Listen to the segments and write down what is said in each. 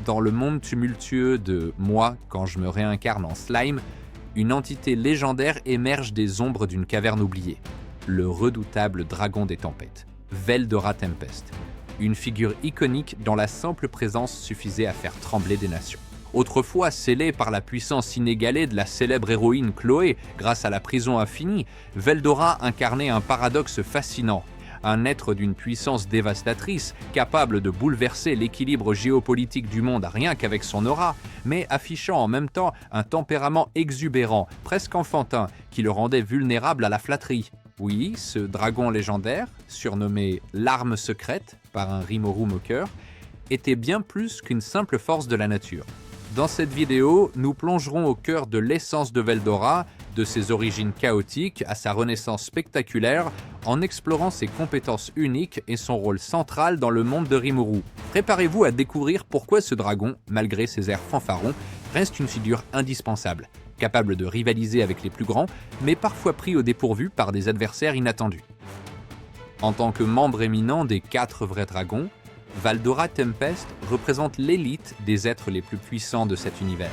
Dans le monde tumultueux de « moi, quand je me réincarne en slime », une entité légendaire émerge des ombres d'une caverne oubliée. Le redoutable dragon des tempêtes, Veldora Tempest. Une figure iconique dont la simple présence suffisait à faire trembler des nations. Autrefois scellée par la puissance inégalée de la célèbre héroïne Chloé grâce à la prison infinie, Veldora incarnait un paradoxe fascinant. Un être d'une puissance dévastatrice, capable de bouleverser l'équilibre géopolitique du monde rien qu'avec son aura, mais affichant en même temps un tempérament exubérant, presque enfantin, qui le rendait vulnérable à la flatterie. Oui, ce dragon légendaire, surnommé l'arme secrète par un Rimuru moqueur, était bien plus qu'une simple force de la nature. Dans cette vidéo, nous plongerons au cœur de l'essence de Veldora, de ses origines chaotiques à sa renaissance spectaculaire, en explorant ses compétences uniques et son rôle central dans le monde de Rimuru. Préparez-vous à découvrir pourquoi ce dragon, malgré ses airs fanfarons, reste une figure indispensable, capable de rivaliser avec les plus grands, mais parfois pris au dépourvu par des adversaires inattendus. En tant que membre éminent des 4 vrais dragons, Veldora Tempest représente l'élite des êtres les plus puissants de cet univers,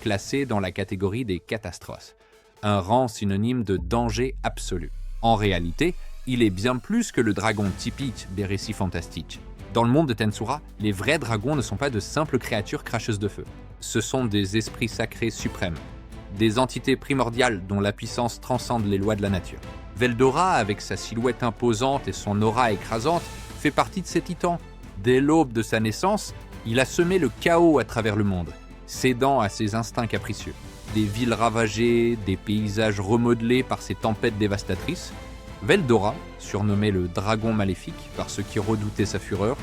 classé dans la catégorie des catastrophes, un rang synonyme de danger absolu. En réalité, il est bien plus que le dragon typique des récits fantastiques. Dans le monde de Tensura, les vrais dragons ne sont pas de simples créatures cracheuses de feu. Ce sont des esprits sacrés suprêmes, des entités primordiales dont la puissance transcende les lois de la nature. Veldora, avec sa silhouette imposante et son aura écrasante, fait partie de ces titans. Dès l'aube de sa naissance, il a semé le chaos à travers le monde, cédant à ses instincts capricieux. Des villes ravagées, des paysages remodelés par ses tempêtes dévastatrices, Veldora, surnommé le dragon maléfique par ceux qui redoutaient sa fureur,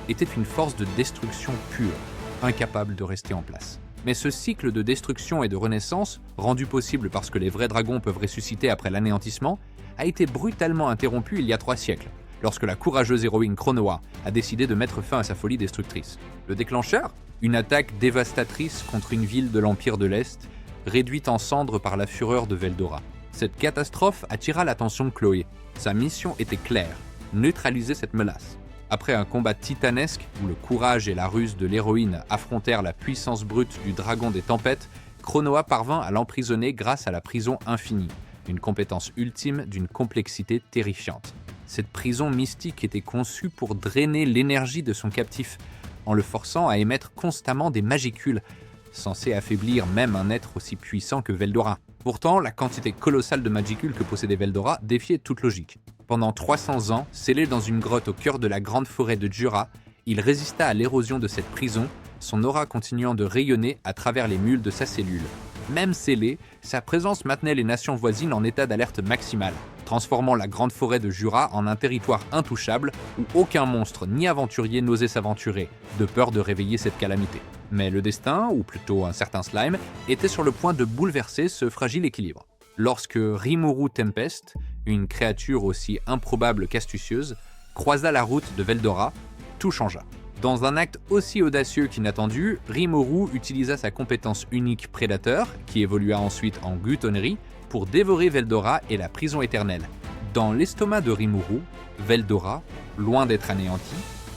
était une force de destruction pure, incapable de rester en place. Mais ce cycle de destruction et de renaissance, rendu possible parce que les vrais dragons peuvent ressusciter après l'anéantissement, a été brutalement interrompu il y a 3 siècles, lorsque la courageuse héroïne Chronoa a décidé de mettre fin à sa folie destructrice. Le déclencheur ? Une attaque dévastatrice contre une ville de l'Empire de l'Est, réduite en cendres par la fureur de Veldora. Cette catastrophe attira l'attention de Chloé. Sa mission était claire, neutraliser cette menace. Après un combat titanesque où le courage et la ruse de l'héroïne affrontèrent la puissance brute du dragon des tempêtes, Chronoa parvint à l'emprisonner grâce à la prison infinie, une compétence ultime d'une complexité terrifiante. Cette prison mystique était conçue pour drainer l'énergie de son captif, en le forçant à émettre constamment des magicules, censés affaiblir même un être aussi puissant que Veldora. Pourtant, la quantité colossale de magicules que possédait Veldora défiait toute logique. Pendant 300 ans, scellé dans une grotte au cœur de la grande forêt de Jura, il résista à l'érosion de cette prison, son aura continuant de rayonner à travers les mules de sa cellule. Même scellé, sa présence maintenait les nations voisines en état d'alerte maximale, transformant la grande forêt de Jura en un territoire intouchable où aucun monstre ni aventurier n'osait s'aventurer, de peur de réveiller cette calamité. Mais le destin, ou plutôt un certain slime, était sur le point de bouleverser ce fragile équilibre. Lorsque Rimuru Tempest, une créature aussi improbable qu'astucieuse, croisa la route de Veldora, tout changea. Dans un acte aussi audacieux qu'inattendu, Rimuru utilisa sa compétence unique prédateur, qui évolua ensuite en glutonnerie, pour dévorer Veldora et la prison éternelle. Dans l'estomac de Rimuru, Veldora, loin d'être anéantie,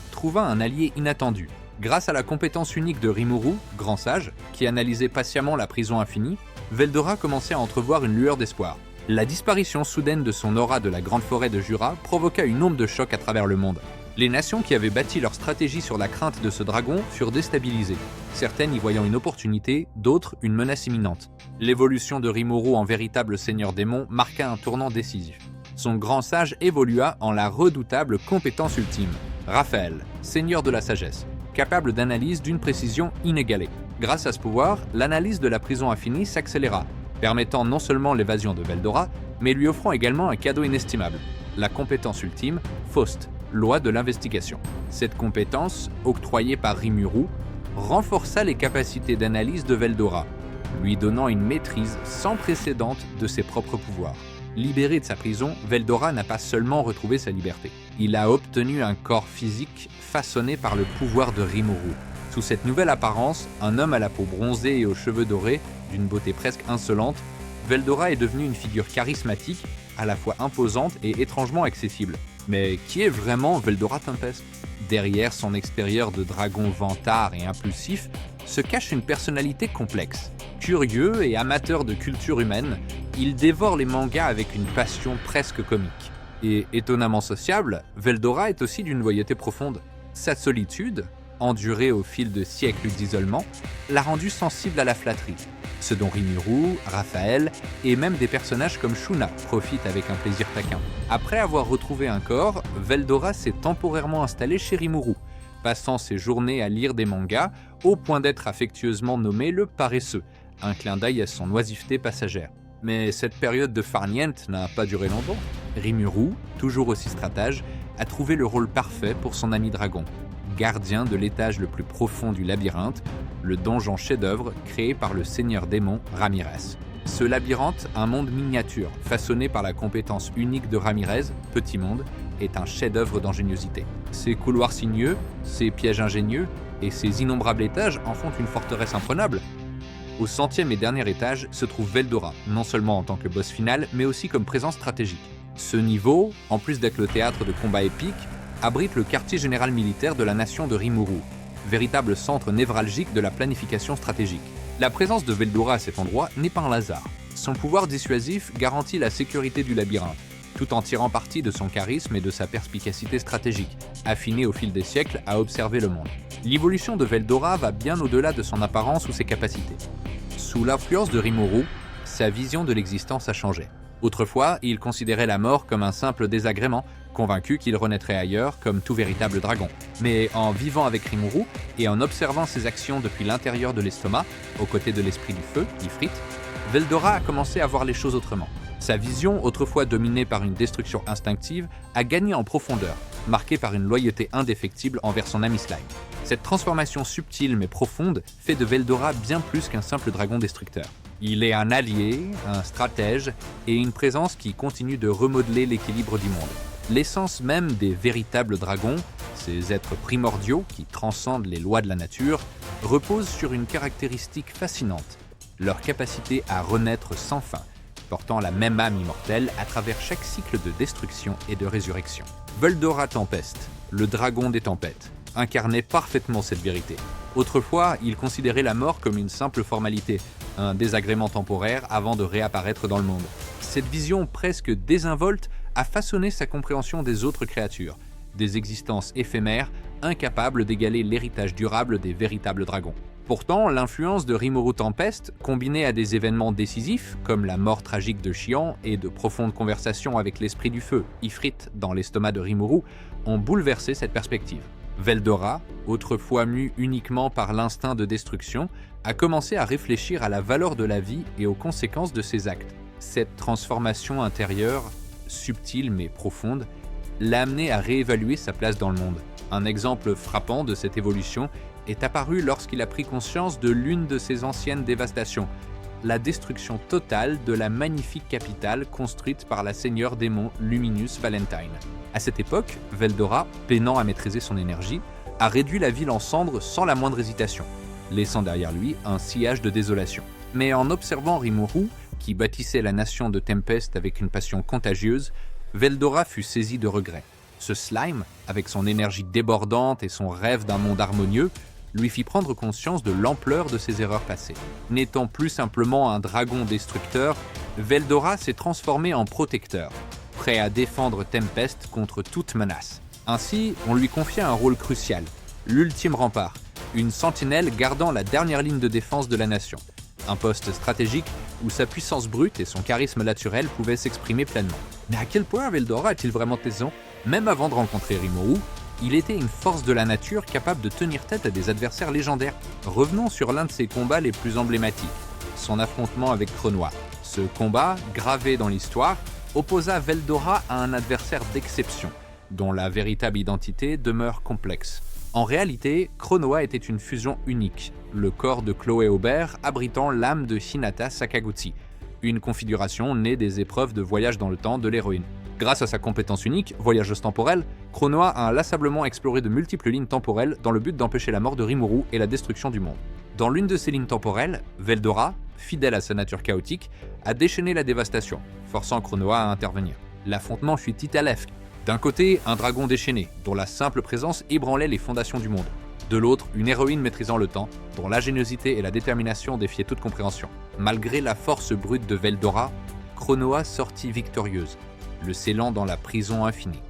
trouva un allié inattendu. Grâce à la compétence unique de Rimuru, grand sage, qui analysait patiemment la prison infinie, Veldora commençait à entrevoir une lueur d'espoir. La disparition soudaine de son aura de la grande forêt de Jura provoqua une onde de choc à travers le monde. Les nations qui avaient bâti leur stratégie sur la crainte de ce dragon furent déstabilisées, certaines y voyant une opportunité, d'autres une menace imminente. L'évolution de Rimuru en véritable seigneur démon marqua un tournant décisif. Son grand sage évolua en la redoutable compétence ultime, Raphaël, seigneur de la sagesse, capable d'analyse d'une précision inégalée. Grâce à ce pouvoir, l'analyse de la prison infinie s'accéléra, permettant non seulement l'évasion de Veldora, mais lui offrant également un cadeau inestimable, la compétence ultime, Faust, loi de l'investigation. Cette compétence, octroyée par Rimuru, renforça les capacités d'analyse de Veldora, lui donnant une maîtrise sans précédent de ses propres pouvoirs. Libéré de sa prison, Veldora n'a pas seulement retrouvé sa liberté. Il a obtenu un corps physique façonné par le pouvoir de Rimuru. Sous cette nouvelle apparence, un homme à la peau bronzée et aux cheveux dorés, d'une beauté presque insolente, Veldora est devenu une figure charismatique, à la fois imposante et étrangement accessible. Mais qui est vraiment Veldora Tempest? Derrière son extérieur de dragon vantard et impulsif se cache une personnalité complexe. Curieux et amateur de culture humaine, il dévore les mangas avec une passion presque comique. Et étonnamment sociable, Veldora est aussi d'une loyauté profonde. Sa solitude, endurée au fil de siècles d'isolement, l'a rendu sensible à la flatterie, ce dont Rimuru, Raphaël et même des personnages comme Shuna profitent avec un plaisir taquin. Après avoir retrouvé un corps, Veldora s'est temporairement installée chez Rimuru, passant ses journées à lire des mangas au point d'être affectueusement nommé le paresseux, un clin d'œil à son oisiveté passagère. Mais cette période de farniente n'a pas duré longtemps. Rimuru, toujours aussi stratège, a trouvé le rôle parfait pour son ami dragon, gardien de l'étage le plus profond du labyrinthe, le donjon chef-d'œuvre créé par le seigneur démon Ramirez. Ce labyrinthe, un monde miniature, façonné par la compétence unique de Ramirez, Petit Monde, est un chef-d'œuvre d'ingéniosité. Ses couloirs sinueux, ses pièges ingénieux et ses innombrables étages en font une forteresse imprenable. Au 100e et dernier étage se trouve Veldora, non seulement en tant que boss final, mais aussi comme présence stratégique. Ce niveau, en plus d'être le théâtre de combats épiques, abrite le quartier général militaire de la nation de Rimuru, véritable centre névralgique de la planification stratégique. La présence de Veldora à cet endroit n'est pas un hasard. Son pouvoir dissuasif garantit la sécurité du labyrinthe, tout en tirant parti de son charisme et de sa perspicacité stratégique, affinée au fil des siècles à observer le monde. L'évolution de Veldora va bien au-delà de son apparence ou ses capacités. Sous l'influence de Rimuru, sa vision de l'existence a changé. Autrefois, il considérait la mort comme un simple désagrément, convaincu qu'il renaîtrait ailleurs comme tout véritable dragon. Mais en vivant avec Rimuru et en observant ses actions depuis l'intérieur de l'estomac, aux côtés de l'esprit du feu, Ifrit, Veldora a commencé à voir les choses autrement. Sa vision, autrefois dominée par une destruction instinctive, a gagné en profondeur, marquée par une loyauté indéfectible envers son ami Slime. Cette transformation subtile mais profonde fait de Veldora bien plus qu'un simple dragon destructeur. Il est un allié, un stratège et une présence qui continue de remodeler l'équilibre du monde. L'essence même des véritables dragons, ces êtres primordiaux qui transcendent les lois de la nature, repose sur une caractéristique fascinante, leur capacité à renaître sans fin, portant la même âme immortelle à travers chaque cycle de destruction et de résurrection. Veldora Tempest, le dragon des tempêtes, incarnait parfaitement cette vérité. Autrefois, il considérait la mort comme une simple formalité, un désagrément temporaire avant de réapparaître dans le monde. Cette vision presque désinvolte a façonné sa compréhension des autres créatures, des existences éphémères, incapables d'égaler l'héritage durable des véritables dragons. Pourtant, l'influence de Rimuru Tempest, combinée à des événements décisifs, comme la mort tragique de Xian et de profondes conversations avec l'esprit du feu, Ifrit, dans l'estomac de Rimuru, ont bouleversé cette perspective. Veldora, autrefois mue uniquement par l'instinct de destruction, a commencé à réfléchir à la valeur de la vie et aux conséquences de ses actes. Cette transformation intérieure, subtile mais profonde, l'a amené à réévaluer sa place dans le monde. Un exemple frappant de cette évolution est apparu lorsqu'il a pris conscience de l'une de ses anciennes dévastations, la destruction totale de la magnifique capitale construite par la seigneur démon Luminous Valentine. À cette époque, Veldora, peinant à maîtriser son énergie, a réduit la ville en cendres sans la moindre hésitation, laissant derrière lui un sillage de désolation. Mais en observant Rimuru, qui bâtissait la nation de Tempest avec une passion contagieuse, Veldora fut saisie de regret. Ce slime, avec son énergie débordante et son rêve d'un monde harmonieux, lui fit prendre conscience de l'ampleur de ses erreurs passées. N'étant plus simplement un dragon destructeur, Veldora s'est transformé en protecteur, prêt à défendre Tempest contre toute menace. Ainsi, on lui confia un rôle crucial, l'ultime rempart, une sentinelle gardant la dernière ligne de défense de la nation. Un poste stratégique où sa puissance brute et son charisme naturel pouvaient s'exprimer pleinement. Mais à quel point Veldora a-t-il vraiment raison? Même avant de rencontrer Rimuru, il était une force de la nature capable de tenir tête à des adversaires légendaires. Revenons sur l'un de ses combats les plus emblématiques, son affrontement avec Cronoa. Ce combat, gravé dans l'histoire, opposa Veldora à un adversaire d'exception, dont la véritable identité demeure complexe. En réalité, Cronoa était une fusion unique, le corps de Chloé Aubert abritant l'âme de Hinata Sakaguchi, une configuration née des épreuves de voyage dans le temps de l'héroïne. Grâce à sa compétence unique, voyageuse temporelle, Cronoa a inlassablement exploré de multiples lignes temporelles dans le but d'empêcher la mort de Rimuru et la destruction du monde. Dans l'une de ces lignes temporelles, Veldora, fidèle à sa nature chaotique, a déchaîné la dévastation, forçant Cronoa à intervenir. L'affrontement fut titanesque, D'un côté, un dragon déchaîné, dont la simple présence ébranlait les fondations du monde. De l'autre, une héroïne maîtrisant le temps, dont l'ingéniosité et la détermination défiaient toute compréhension. Malgré la force brute de Veldora, Chronoa sortit victorieuse, le scellant dans la prison infinie.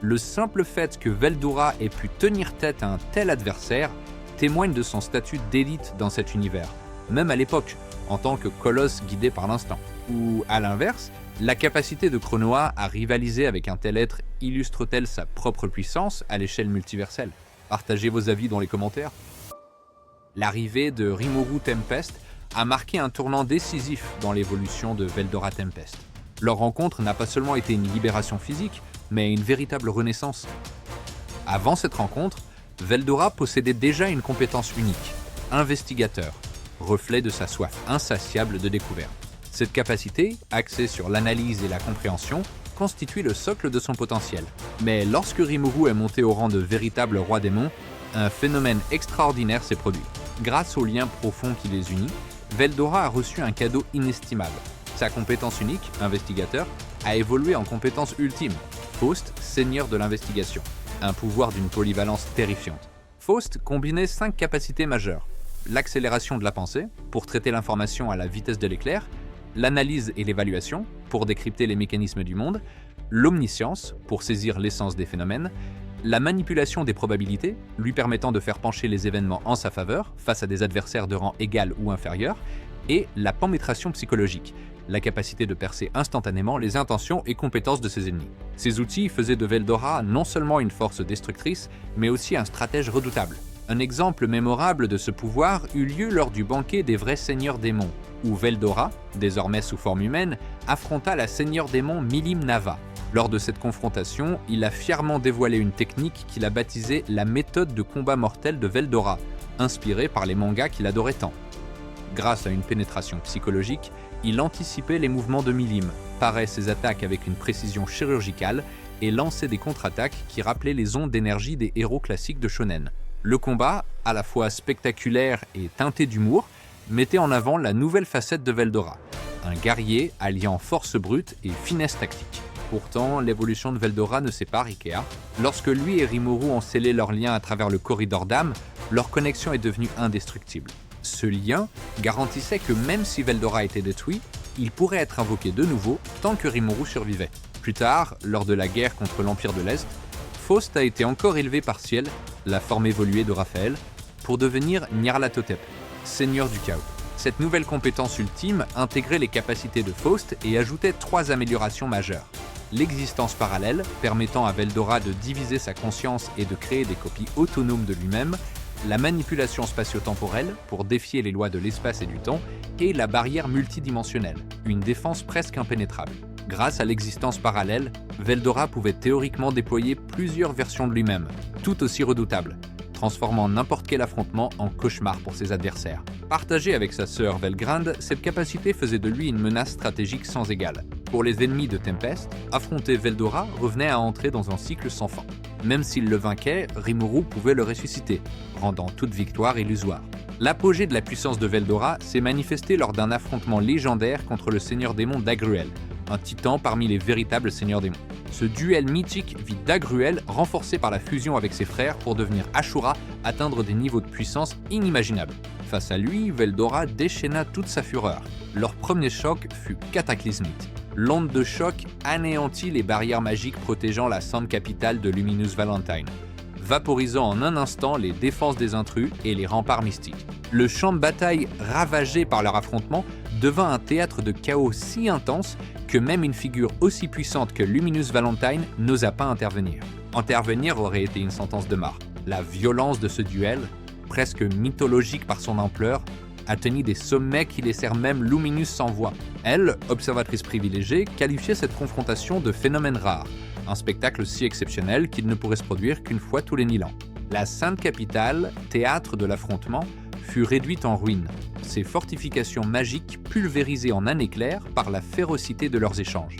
Le simple fait que Veldora ait pu tenir tête à un tel adversaire témoigne de son statut d'élite dans cet univers, même à l'époque, en tant que colosse guidé par l'instinct. Ou à l'inverse, la capacité de Chronoa à rivaliser avec un tel être illustre-t-elle sa propre puissance à l'échelle multiverselle? Partagez vos avis dans les commentaires. L'arrivée de Rimuru Tempest a marqué un tournant décisif dans l'évolution de Veldora Tempest. Leur rencontre n'a pas seulement été une libération physique, mais une véritable renaissance. Avant cette rencontre, Veldora possédait déjà une compétence unique, investigateur, reflet de sa soif insatiable de découverte. Cette capacité, axée sur l'analyse et la compréhension, constitue le socle de son potentiel. Mais lorsque Rimuru est monté au rang de véritable roi démon, un phénomène extraordinaire s'est produit. Grâce au lien profond qui les unit, Veldora a reçu un cadeau inestimable. Sa compétence unique, investigateur, a évolué en compétence ultime, Faust, seigneur de l'investigation, un pouvoir d'une polyvalence terrifiante. Faust combinait 5 capacités majeures. L'accélération de la pensée, pour traiter l'information à la vitesse de l'éclair, l'analyse et l'évaluation, pour décrypter les mécanismes du monde, l'omniscience, pour saisir l'essence des phénomènes, la manipulation des probabilités, lui permettant de faire pencher les événements en sa faveur, face à des adversaires de rang égal ou inférieur, et la pénétration psychologique, la capacité de percer instantanément les intentions et compétences de ses ennemis. Ces outils faisaient de Veldora non seulement une force destructrice, mais aussi un stratège redoutable. Un exemple mémorable de ce pouvoir eut lieu lors du banquet des vrais seigneurs démons, où Veldora, désormais sous forme humaine, affronta la seigneur démon Milim Nava. Lors de cette confrontation, il a fièrement dévoilé une technique qu'il a baptisée la méthode de combat mortel de Veldora, inspirée par les mangas qu'il adorait tant. Grâce à une pénétration psychologique, il anticipait les mouvements de Milim, parait ses attaques avec une précision chirurgicale et lançait des contre-attaques qui rappelaient les ondes d'énergie des héros classiques de shonen. Le combat, à la fois spectaculaire et teinté d'humour, mettait en avant la nouvelle facette de Veldora, un guerrier alliant force brute et finesse tactique. Pourtant, l'évolution de Veldora ne s'est pas arrêtée. Lorsque lui et Rimuru ont scellé leur lien à travers le corridor d'âme, leur connexion est devenue indestructible. Ce lien garantissait que même si Veldora était détruit, il pourrait être invoqué de nouveau tant que Rimuru survivait. Plus tard, lors de la guerre contre l'Empire de l'Est, Faust a été encore élevé par Ciel, la forme évoluée de Raphaël, pour devenir Nyarlathotep, seigneur du chaos. Cette nouvelle compétence ultime intégrait les capacités de Faust et ajoutait 3 améliorations majeures. L'existence parallèle, permettant à Veldora de diviser sa conscience et de créer des copies autonomes de lui-même, la manipulation spatio-temporelle, pour défier les lois de l'espace et du temps, et la barrière multidimensionnelle, une défense presque impénétrable. Grâce à l'existence parallèle, Veldora pouvait théoriquement déployer plusieurs versions de lui-même, tout aussi redoutables, transformant n'importe quel affrontement en cauchemar pour ses adversaires. Partagée avec sa sœur Velgrand, cette capacité faisait de lui une menace stratégique sans égale. Pour les ennemis de Tempest, affronter Veldora revenait à entrer dans un cycle sans fin. Même s'il le vainquait, Rimuru pouvait le ressusciter, rendant toute victoire illusoire. L'apogée de la puissance de Veldora s'est manifestée lors d'un affrontement légendaire contre le seigneur démon Dagruel, un titan parmi les véritables seigneurs démons. Ce duel mythique vit Dagruel renforcé par la fusion avec ses frères pour devenir Ashura, atteindre des niveaux de puissance inimaginables. Face à lui, Veldora déchaîna toute sa fureur. Leur premier choc fut cataclysmique. L'onde de choc anéantit les barrières magiques protégeant la sainte capitale de Luminous Valentine, vaporisant en un instant les défenses des intrus et les remparts mystiques. Le champ de bataille ravagé par leur affrontement devint un théâtre de chaos si intense que même une figure aussi puissante que Luminous Valentine n'osa pas intervenir. Intervenir aurait été une sentence de mort. La violence de ce duel, presque mythologique par son ampleur, atteignit des sommets qui laissèrent même Luminous sans voix. Elle, observatrice privilégiée, qualifiait cette confrontation de phénomène rare, un spectacle si exceptionnel qu'il ne pourrait se produire qu'une fois tous les 1000 ans. La Sainte Capitale, théâtre de l'affrontement, fut réduite en ruines, ses fortifications magiques pulvérisées en un éclair par la férocité de leurs échanges.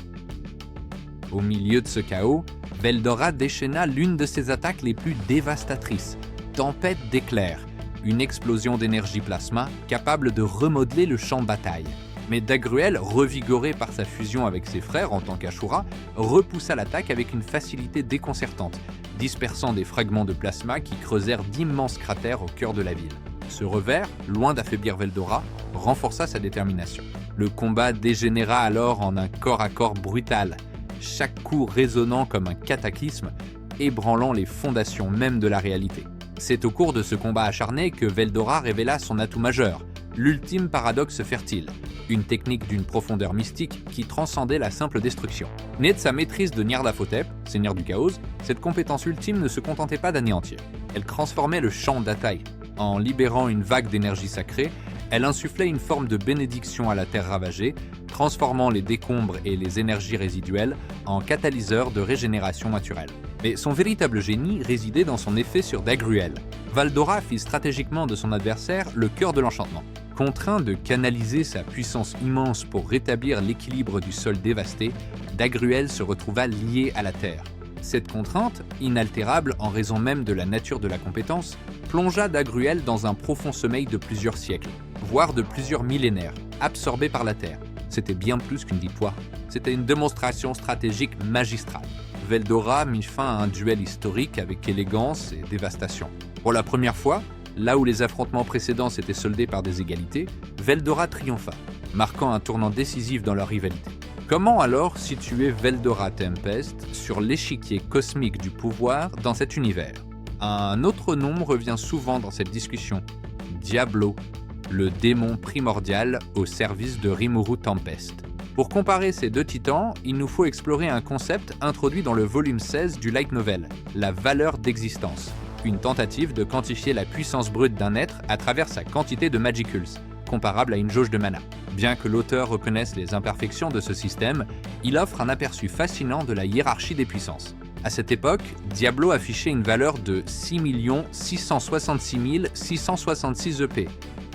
Au milieu de ce chaos, Veldora déchaîna l'une de ses attaques les plus dévastatrices, Tempête d'éclairs, une explosion d'énergie plasma capable de remodeler le champ de bataille. Mais Dagruel, revigoré par sa fusion avec ses frères en tant qu'Ashura, repoussa l'attaque avec une facilité déconcertante, dispersant des fragments de plasma qui creusèrent d'immenses cratères au cœur de la ville. Ce revers, loin d'affaiblir Veldora, renforça sa détermination. Le combat dégénéra alors en un corps-à-corps brutal, chaque coup résonnant comme un cataclysme, ébranlant les fondations même de la réalité. C'est au cours de ce combat acharné que Veldora révéla son atout majeur, l'ultime paradoxe fertile, une technique d'une profondeur mystique qui transcendait la simple destruction. Née de sa maîtrise de Nyarlathotep, seigneur du chaos, cette compétence ultime ne se contentait pas d'anéantir. Elle transformait le champ d'Atai. En libérant une vague d'énergie sacrée, elle insufflait une forme de bénédiction à la terre ravagée, transformant les décombres et les énergies résiduelles en catalyseurs de régénération naturelle. Mais son véritable génie résidait dans son effet sur Dagruel. Veldora fit stratégiquement de son adversaire le cœur de l'enchantement. Contraint de canaliser sa puissance immense pour rétablir l'équilibre du sol dévasté, Dagruel se retrouva lié à la terre. Cette contrainte, inaltérable en raison même de la nature de la compétence, plongea Dagruel dans un profond sommeil de plusieurs siècles, voire de plusieurs millénaires, absorbé par la terre. C'était bien plus qu'une victoire. C'était une démonstration stratégique magistrale. Veldora mit fin à un duel historique avec élégance et dévastation. Pour la première fois, là où les affrontements précédents s'étaient soldés par des égalités, Veldora triompha, marquant un tournant décisif dans leur rivalité. Comment alors situer Veldora Tempest sur l'échiquier cosmique du pouvoir dans cet univers ? Un autre nom revient souvent dans cette discussion, Diablo, le démon primordial au service de Rimuru Tempest. Pour comparer ces deux titans, il nous faut explorer un concept introduit dans le volume 16 du light novel, la valeur d'existence, une tentative de quantifier la puissance brute d'un être à travers sa quantité de Magicals, comparable à une jauge de mana. Bien que l'auteur reconnaisse les imperfections de ce système, il offre un aperçu fascinant de la hiérarchie des puissances. À cette époque, Diablo affichait une valeur de 6 666 666 EP,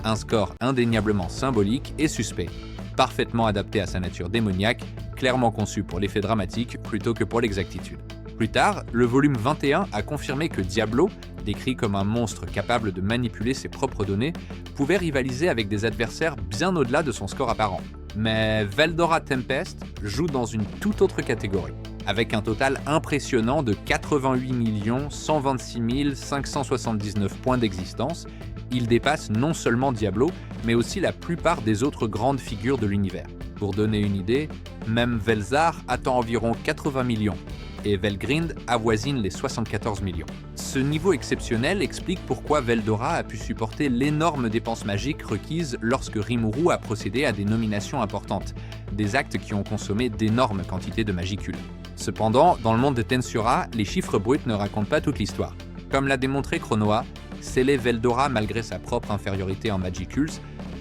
un score indéniablement symbolique et suspect, parfaitement adapté à sa nature démoniaque, clairement conçu pour l'effet dramatique plutôt que pour l'exactitude. Plus tard, le volume 21 a confirmé que Diablo, décrit comme un monstre capable de manipuler ses propres données, pouvait rivaliser avec des adversaires bien au-delà de son score apparent. Mais Veldora Tempest joue dans une toute autre catégorie. Avec un total impressionnant de 88 126 579 points d'existence, il dépasse non seulement Diablo, mais aussi la plupart des autres grandes figures de l'univers. Pour donner une idée, même Velzar atteint environ 80 millions, et Velgrind avoisine les 74 millions. Ce niveau exceptionnel explique pourquoi Veldora a pu supporter l'énorme dépense magique requise lorsque Rimuru a procédé à des nominations importantes, des actes qui ont consommé d'énormes quantités de magicules. Cependant, dans le monde de Tensura, les chiffres bruts ne racontent pas toute l'histoire. Comme l'a démontré Chronoa, sceller Veldora malgré sa propre infériorité en Magicules,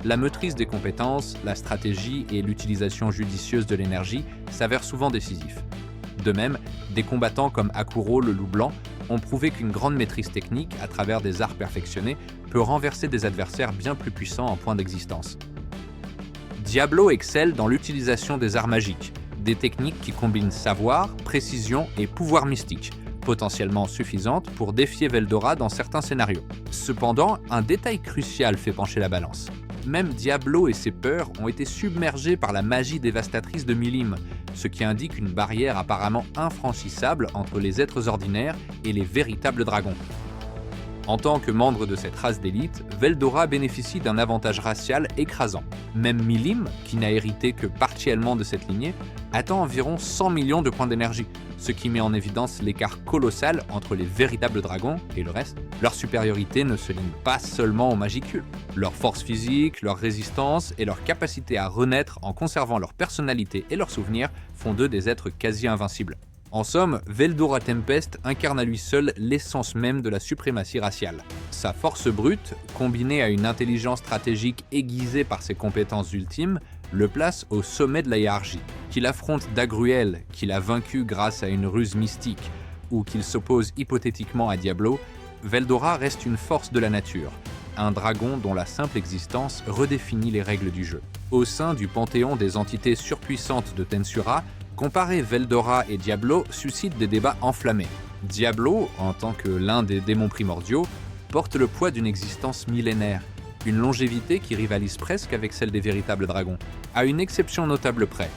la maîtrise des compétences, la stratégie et l'utilisation judicieuse de l'énergie s'avèrent souvent décisifs. De même, des combattants comme Akuro le loup blanc ont prouvé qu'une grande maîtrise technique, à travers des arts perfectionnés, peut renverser des adversaires bien plus puissants en point d'existence. Diablo excelle dans l'utilisation des arts magiques, des techniques qui combinent savoir, précision et pouvoir mystique, potentiellement suffisantes pour défier Veldora dans certains scénarios. Cependant, un détail crucial fait pencher la balance. Même Diablo et ses peurs ont été submergés par la magie dévastatrice de Milim, ce qui indique une barrière apparemment infranchissable entre les êtres ordinaires et les véritables dragons. En tant que membre de cette race d'élite, Veldora bénéficie d'un avantage racial écrasant. Même Milim, qui n'a hérité que partiellement de cette lignée, atteint environ 100 millions de points d'énergie, ce qui met en évidence l'écart colossal entre les véritables dragons et le reste. Leur supériorité ne se limite pas seulement aux magicules. Leur force physique, leur résistance et leur capacité à renaître en conservant leur personnalité et leurs souvenirs font d'eux des êtres quasi invincibles. En somme, Veldora Tempest incarne à lui seul l'essence même de la suprématie raciale. Sa force brute, combinée à une intelligence stratégique aiguisée par ses compétences ultimes, le place au sommet de la hiérarchie. Qu'il affronte Dagruel, qu'il a vaincu grâce à une ruse mystique, ou qu'il s'oppose hypothétiquement à Diablo, Veldora reste une force de la nature, un dragon dont la simple existence redéfinit les règles du jeu. Au sein du panthéon des entités surpuissantes de Tensura, comparer Veldora et Diablo suscite des débats enflammés. Diablo, en tant que l'un des démons primordiaux, porte le poids d'une existence millénaire, une longévité qui rivalise presque avec celle des véritables dragons, à une exception notable près,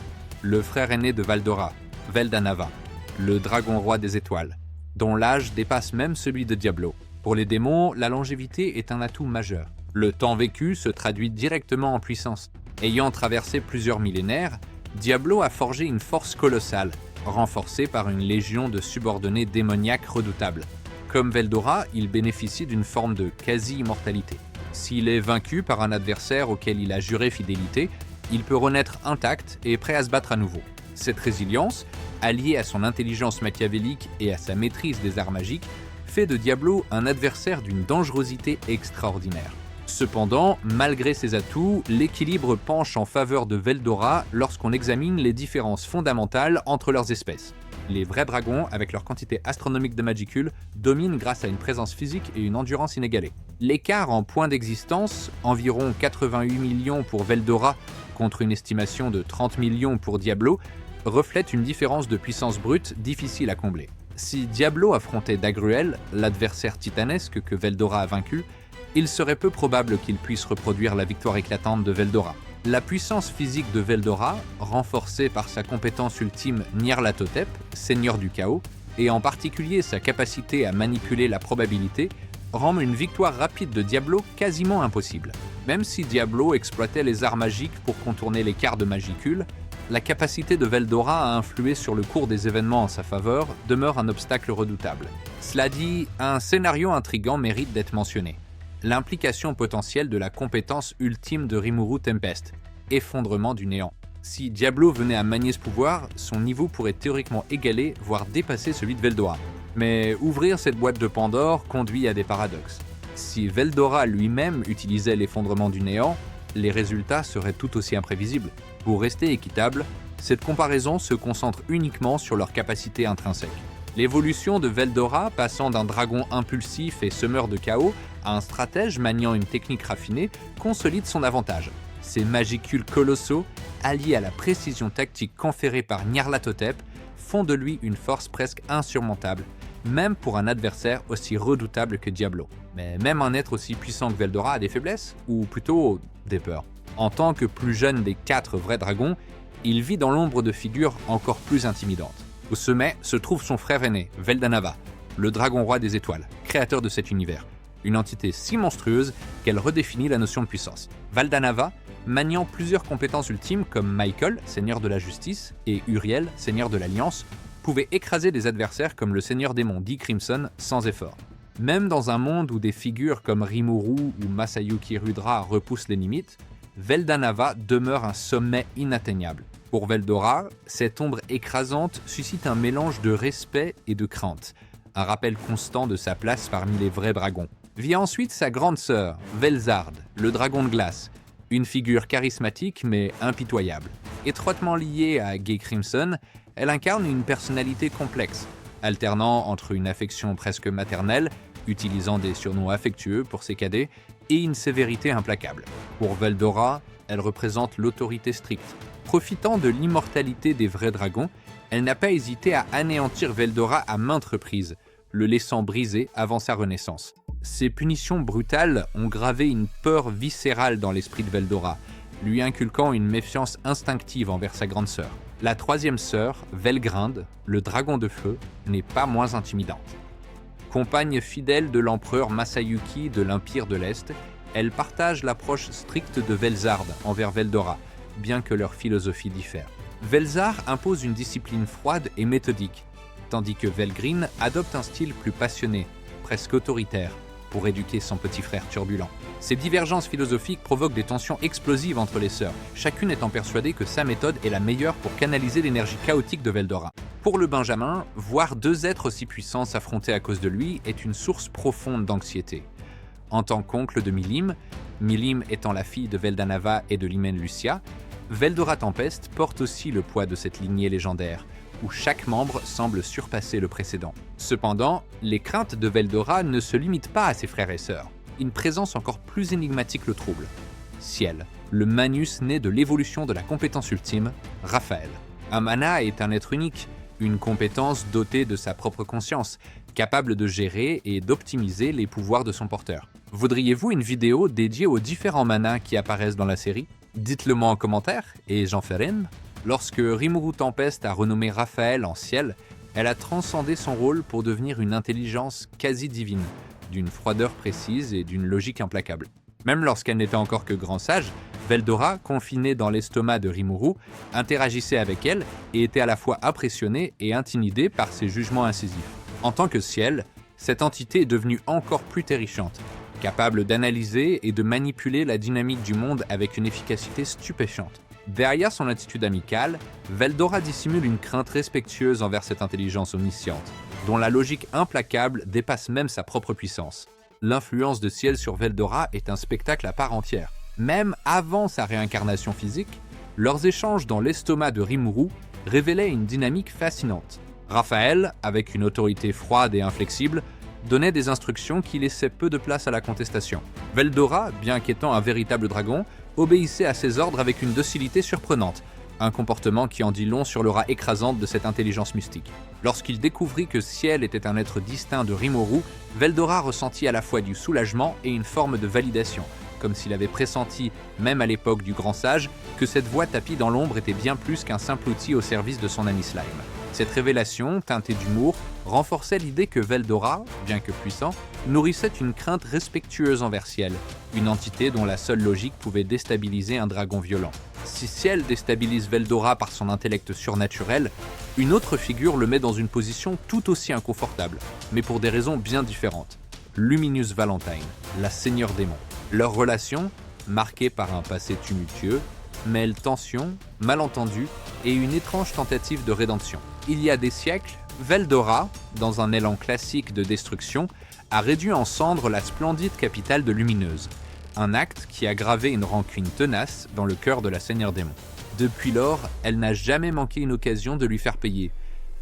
le frère aîné de Veldora, Veldanava, le dragon roi des étoiles, dont l'âge dépasse même celui de Diablo. Pour les démons, la longévité est un atout majeur. Le temps vécu se traduit directement en puissance. Ayant traversé plusieurs millénaires, Diablo a forgé une force colossale, renforcée par une légion de subordonnés démoniaques redoutables. Comme Veldora, il bénéficie d'une forme de quasi-immortalité. S'il est vaincu par un adversaire auquel il a juré fidélité, il peut renaître intact et prêt à se battre à nouveau. Cette résilience, alliée à son intelligence machiavélique et à sa maîtrise des arts magiques, fait de Diablo un adversaire d'une dangerosité extraordinaire. Cependant, malgré ses atouts, l'équilibre penche en faveur de Veldora lorsqu'on examine les différences fondamentales entre leurs espèces. Les vrais dragons, avec leur quantité astronomique de magicules, dominent grâce à une présence physique et une endurance inégalées. L'écart en points d'existence, environ 88 millions pour Veldora contre une estimation de 30 millions pour Diablo, reflète une différence de puissance brute difficile à combler. Si Diablo affrontait Dagruel, l'adversaire titanesque que Veldora a vaincu, il serait peu probable qu'il puisse reproduire la victoire éclatante de Veldora. La puissance physique de Veldora, renforcée par sa compétence ultime Nyarlathotep, seigneur du chaos, et en particulier sa capacité à manipuler la probabilité, rend une victoire rapide de Diablo quasiment impossible. Même si Diablo exploitait les arts magiques pour contourner l'écart de magicule, la capacité de Veldora à influer sur le cours des événements en sa faveur demeure un obstacle redoutable. Cela dit, un scénario intrigant mérite d'être mentionné. L'implication potentielle de la compétence ultime de Rimuru Tempest, effondrement du néant. Si Diablo venait à manier ce pouvoir, son niveau pourrait théoriquement égaler, voire dépasser celui de Veldora. Mais ouvrir cette boîte de Pandore conduit à des paradoxes. Si Veldora lui-même utilisait l'effondrement du néant, les résultats seraient tout aussi imprévisibles. Pour rester équitable, cette comparaison se concentre uniquement sur leur capacité intrinsèque. L'évolution de Veldora, passant d'un dragon impulsif et semeur de chaos à un stratège maniant une technique raffinée, consolide son avantage. Ses magicules colossaux, alliés à la précision tactique conférée par Nyarlathotep, font de lui une force presque insurmontable, même pour un adversaire aussi redoutable que Diablo. Mais même un être aussi puissant que Veldora a des faiblesses, ou plutôt des peurs. En tant que plus jeune des 4 vrais dragons, il vit dans l'ombre de figures encore plus intimidantes. Au sommet se trouve son frère aîné, Veldanava, le dragon roi des étoiles, créateur de cet univers. Une entité si monstrueuse qu'elle redéfinit la notion de puissance. Veldanava, maniant plusieurs compétences ultimes comme Michael, seigneur de la justice, et Uriel, seigneur de l'alliance, pouvait écraser des adversaires comme le seigneur démon Dick Crimson sans effort. Même dans un monde où des figures comme Rimuru ou Masayuki Rudra repoussent les limites, Veldanava demeure un sommet inatteignable. Pour Veldora, cette ombre écrasante suscite un mélange de respect et de crainte, un rappel constant de sa place parmi les vrais dragons. Vient ensuite sa grande sœur, Velzard, le dragon de glace, une figure charismatique mais impitoyable. Étroitement liée à Gay Crimson, elle incarne une personnalité complexe, alternant entre une affection presque maternelle, utilisant des surnoms affectueux pour ses cadets, et une sévérité implacable. Pour Veldora, elle représente l'autorité stricte. Profitant de l'immortalité des vrais dragons, elle n'a pas hésité à anéantir Veldora à maintes reprises, le laissant brisé avant sa renaissance. Ces punitions brutales ont gravé une peur viscérale dans l'esprit de Veldora, lui inculquant une méfiance instinctive envers sa grande sœur. La troisième sœur, Velgrind, le dragon de feu, n'est pas moins intimidante. Compagne fidèle de l'empereur Masayuki de l'Empire de l'Est, elle partage l'approche stricte de Velzard envers Veldora, bien que leur philosophie diffère. Velzard impose une discipline froide et méthodique, tandis que Velgrin adopte un style plus passionné, presque autoritaire, pour éduquer son petit frère turbulent. Ces divergences philosophiques provoquent des tensions explosives entre les sœurs, chacune étant persuadée que sa méthode est la meilleure pour canaliser l'énergie chaotique de Veldora. Pour le Benjamin, voir 2 êtres aussi puissants s'affronter à cause de lui est une source profonde d'anxiété. En tant qu'oncle de Milim, Milim étant la fille de Veldanava et de l'hymen Lucia, Veldora Tempest porte aussi le poids de cette lignée légendaire, où chaque membre semble surpasser le précédent. Cependant, les craintes de Veldora ne se limitent pas à ses frères et sœurs. Une présence encore plus énigmatique le trouble. Ciel, le Manus né de l'évolution de la compétence ultime, Raphaël. Un mana est un être unique, une compétence dotée de sa propre conscience, capable de gérer et d'optimiser les pouvoirs de son porteur. Voudriez-vous une vidéo dédiée aux différents manas qui apparaissent dans la série? Dites-le moi en commentaire, et j'en ferai une. Lorsque Rimuru Tempest a renommé Raphaël en ciel, elle a transcendé son rôle pour devenir une intelligence quasi divine, d'une froideur précise et d'une logique implacable. Même lorsqu'elle n'était encore que grand sage, Veldora, confinée dans l'estomac de Rimuru, interagissait avec elle et était à la fois impressionnée et intimidée par ses jugements incisifs. En tant que ciel, cette entité est devenue encore plus terrifiante, capable d'analyser et de manipuler la dynamique du monde avec une efficacité stupéfiante. Derrière son attitude amicale, Veldora dissimule une crainte respectueuse envers cette intelligence omnisciente, dont la logique implacable dépasse même sa propre puissance. L'influence de Ciel sur Veldora est un spectacle à part entière. Même avant sa réincarnation physique, leurs échanges dans l'estomac de Rimuru révélaient une dynamique fascinante. Raphaël, avec une autorité froide et inflexible, donnait des instructions qui laissaient peu de place à la contestation. Veldora, bien qu'étant un véritable dragon, obéissait à ses ordres avec une docilité surprenante, un comportement qui en dit long sur l'aura écrasante de cette intelligence mystique. Lorsqu'il découvrit que Ciel était un être distinct de Rimuru, Veldora ressentit à la fois du soulagement et une forme de validation, comme s'il avait pressenti, même à l'époque du Grand Sage, que cette voix tapie dans l'ombre était bien plus qu'un simple outil au service de son ami Slime. Cette révélation, teintée d'humour, renforçait l'idée que Veldora, bien que puissant, nourrissait une crainte respectueuse envers Ciel, une entité dont la seule logique pouvait déstabiliser un dragon violent. Si Ciel déstabilise Veldora par son intellect surnaturel, une autre figure le met dans une position tout aussi inconfortable, mais pour des raisons bien différentes. Luminous Valentine, la seigneur démon. Leur relation, marquée par un passé tumultueux, mêle tension, malentendus et une étrange tentative de rédemption. Il y a des siècles, Veldora, dans un élan classique de destruction, a réduit en cendres la splendide capitale de Lumineuse, un acte qui a gravé une rancune tenace dans le cœur de la seigneur démon. Depuis lors, elle n'a jamais manqué une occasion de lui faire payer,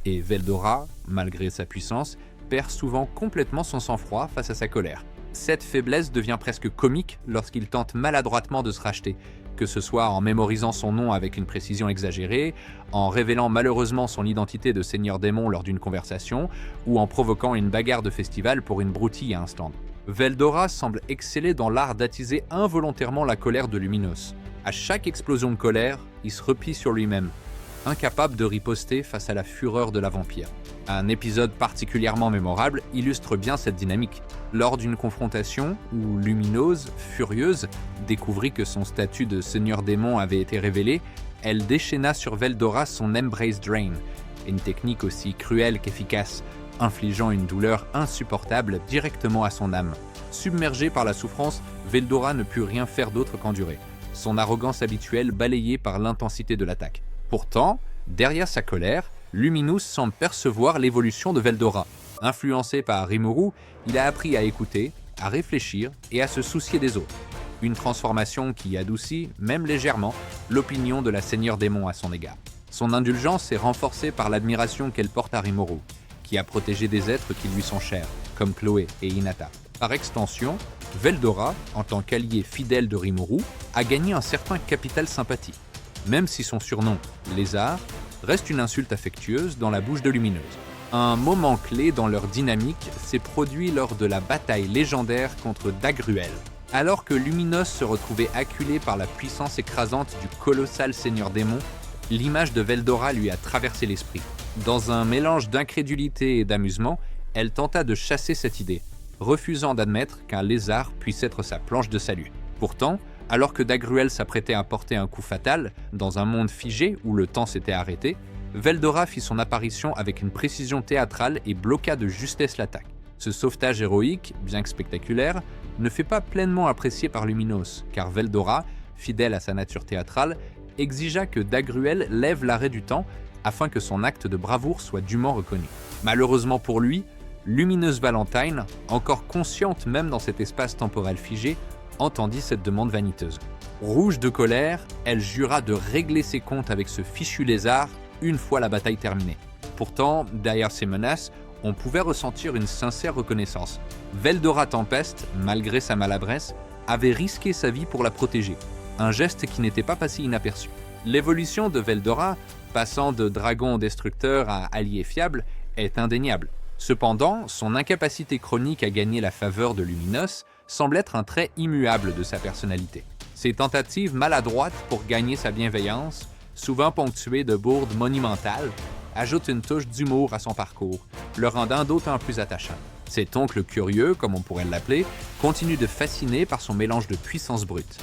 et Veldora, malgré sa puissance, perd souvent complètement son sang-froid face à sa colère. Cette faiblesse devient presque comique lorsqu'il tente maladroitement de se racheter, que ce soit en mémorisant son nom avec une précision exagérée, en révélant malheureusement son identité de seigneur démon lors d'une conversation, ou en provoquant une bagarre de festival pour une broutille à un stand. Veldora semble exceller dans l'art d'attiser involontairement la colère de Luminos. À chaque explosion de colère, il se replie sur lui-même, incapable de riposter face à la fureur de la vampire. Un épisode particulièrement mémorable illustre bien cette dynamique. Lors d'une confrontation où Lumineuse, furieuse, découvrit que son statut de seigneur démon avait été révélé, elle déchaîna sur Veldora son Embrace Drain, une technique aussi cruelle qu'efficace, infligeant une douleur insupportable directement à son âme. Submergée par la souffrance, Veldora ne put rien faire d'autre qu'endurer, son arrogance habituelle balayée par l'intensité de l'attaque. Pourtant, derrière sa colère, Luminous semble percevoir l'évolution de Veldora. Influencé par Rimuru, il a appris à écouter, à réfléchir et à se soucier des autres. Une transformation qui adoucit, même légèrement, l'opinion de la seigneur démon à son égard. Son indulgence est renforcée par l'admiration qu'elle porte à Rimuru, qui a protégé des êtres qui lui sont chers, comme Chloé et Hinata. Par extension, Veldora, en tant qu'allié fidèle de Rimuru, a gagné un certain capital sympathie, même si son surnom, Lézard, reste une insulte affectueuse dans la bouche de Lumineuse. Un moment clé dans leur dynamique s'est produit lors de la bataille légendaire contre Dagruel. Alors que Luminos se retrouvait acculé par la puissance écrasante du colossal seigneur démon, l'image de Veldora lui a traversé l'esprit. Dans un mélange d'incrédulité et d'amusement, elle tenta de chasser cette idée, refusant d'admettre qu'un lézard puisse être sa planche de salut. Pourtant, alors que Dagruel s'apprêtait à porter un coup fatal, dans un monde figé où le temps s'était arrêté, Veldora fit son apparition avec une précision théâtrale et bloqua de justesse l'attaque. Ce sauvetage héroïque, bien que spectaculaire, ne fait pas pleinement apprécié par Luminos, car Veldora, fidèle à sa nature théâtrale, exigea que Dagruel lève l'arrêt du temps afin que son acte de bravoure soit dûment reconnu. Malheureusement pour lui, Lumineuse Valentine, encore consciente même dans cet espace temporel figé, entendit cette demande vaniteuse. Rouge de colère, elle jura de régler ses comptes avec ce fichu lézard une fois la bataille terminée. Pourtant, derrière ces menaces, on pouvait ressentir une sincère reconnaissance. Veldora Tempest, malgré sa maladresse, avait risqué sa vie pour la protéger, un geste qui n'était pas passé inaperçu. L'évolution de Veldora, passant de dragon destructeur à allié fiable, est indéniable. Cependant, son incapacité chronique à gagner la faveur de Luminos semble être un trait immuable de sa personnalité. Ses tentatives maladroites pour gagner sa bienveillance, souvent ponctuées de bourdes monumentales, ajoutent une touche d'humour à son parcours, le rendant d'autant plus attachant. Cet oncle curieux, comme on pourrait l'appeler, continue de fasciner par son mélange de puissance brute.